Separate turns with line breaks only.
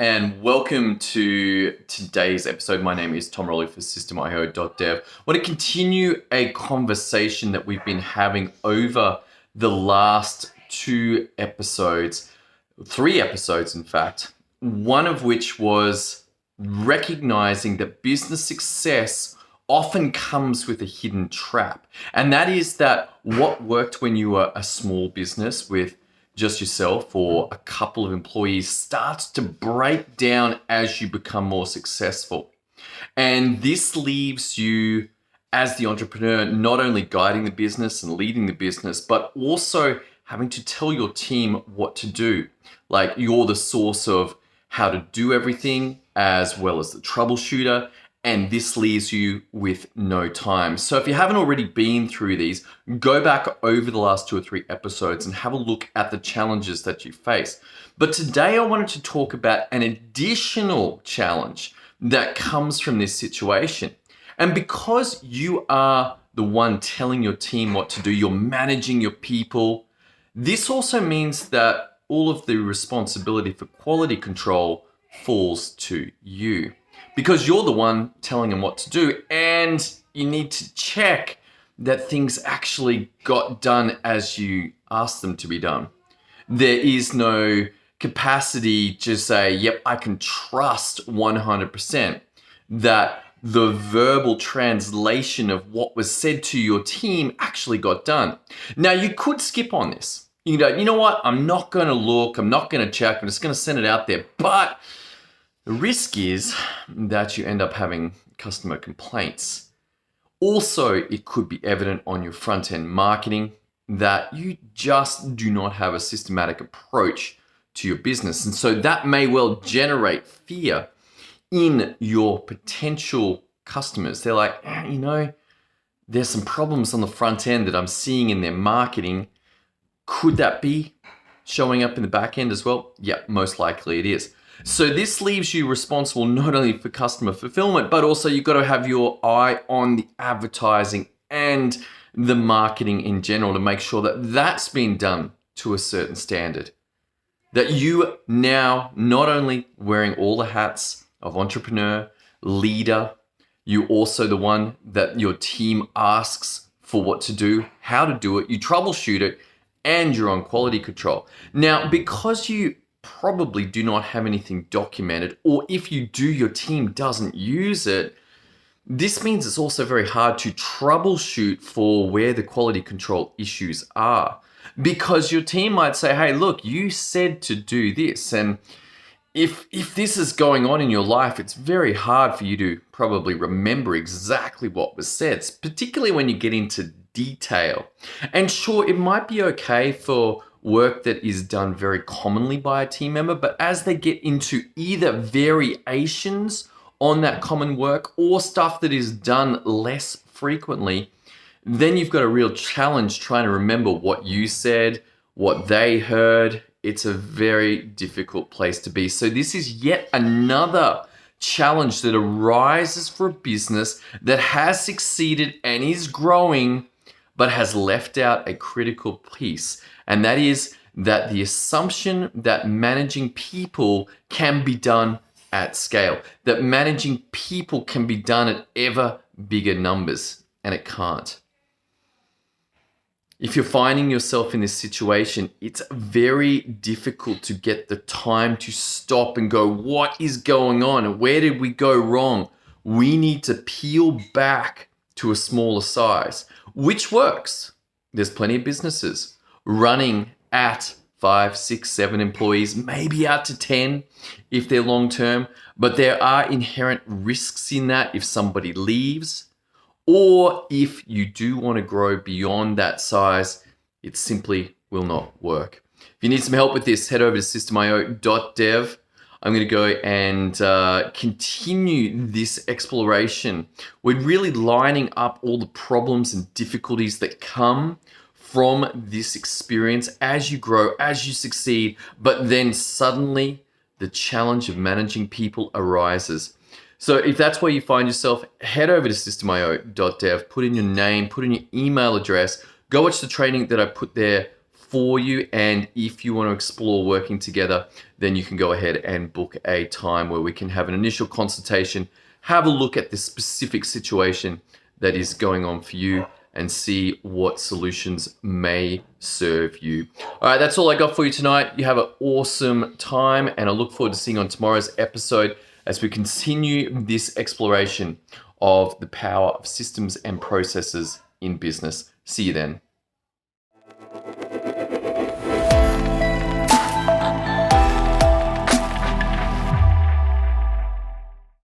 and welcome to today's episode. My name is Tom Rolley for System.io.dev. I want to continue a conversation that we've been having over the last three episodes, in fact, one of which was recognizing that business success often comes with a hidden trap. And that is that what worked when you were a small business with just yourself or a couple of employees starts to break down as you become more successful. And this leaves you as the entrepreneur not only guiding the business and leading the business, but also having to tell your team what to do. Like, you're the source of how to do everything as well as the troubleshooter, and this leaves you with no time. So if you haven't already been through these, go back over the last 2 or 3 episodes and have a look at the challenges that you face. But today I wanted to talk about an additional challenge that comes from this situation. And because you are the one telling your team what to do, you're managing your people, this also means that all of the responsibility for quality control falls to you. Because you're the one telling them what to do, and you need to check that things actually got done as you asked them to be done. There is no capacity to say, yep, I can trust 100% that the verbal translation of what was said to your team actually got done. Now, you could skip on this. You know what? I'm not going to look. I'm not going to check. I'm just going to send it out there. But the risk is that you end up having customer complaints. Also, it could be evident on your front-end marketing that you just do not have a systematic approach to your business. And so that may well generate fear in your potential customers. They're like, there's some problems on the front end that I'm seeing in their marketing. Could that be showing up in the back end as well? Yeah, most likely it is. So this leaves you responsible not only for customer fulfillment, but also you've got to have your eye on the advertising and the marketing in general to make sure that that's been done to a certain standard. That you now not only wearing all the hats of entrepreneur, leader, you also the one that your team asks for what to do, how to do it, you troubleshoot it, and you're on quality control. Now, because you probably do not have anything documented, or if you do, your team doesn't use it, this means it's also very hard to troubleshoot for where the quality control issues are. Because your team might say, hey, look, you said to do this. And if this is going on in your life, it's very hard for you to probably remember exactly what was said, particularly when you get into detail. And sure, it might be okay for work that is done very commonly by a team member, but as they get into either variations on that common work or stuff that is done less frequently, then you've got a real challenge trying to remember what you said, what they heard. It's a very difficult place to be. So this is yet another challenge that arises for a business that has succeeded and is growing, but has left out a critical piece. And that is that the assumption that managing people can be done at scale, that managing people can be done at ever bigger numbers, and it can't. If you're finding yourself in this situation, it's very difficult to get the time to stop and go, what is going on? Where did we go wrong? We need to peel back to a smaller size, which works. There's plenty of businesses running at 5, 6, 7 employees, maybe out to 10 if they're long-term, but there are inherent risks in that if somebody leaves, or if you do want to grow beyond that size, it simply will not work. If you need some help with this, head over to System.io.dev. I'm going to go and continue this exploration. We're really lining up all the problems and difficulties that come from this experience as you grow, as you succeed, but then suddenly the challenge of managing people arises. So if that's where you find yourself, head over to System.io.dev, put in your name, put in your email address, go watch the training that I put there for you. And if you want to explore working together, then you can go ahead and book a time where we can have an initial consultation, have a look at the specific situation that is going on for you, and see what solutions may serve you. All right, that's all I got for you tonight. You have an awesome time, and I look forward to seeing you on tomorrow's episode as we continue this exploration of the power of systems and processes in business. See you then.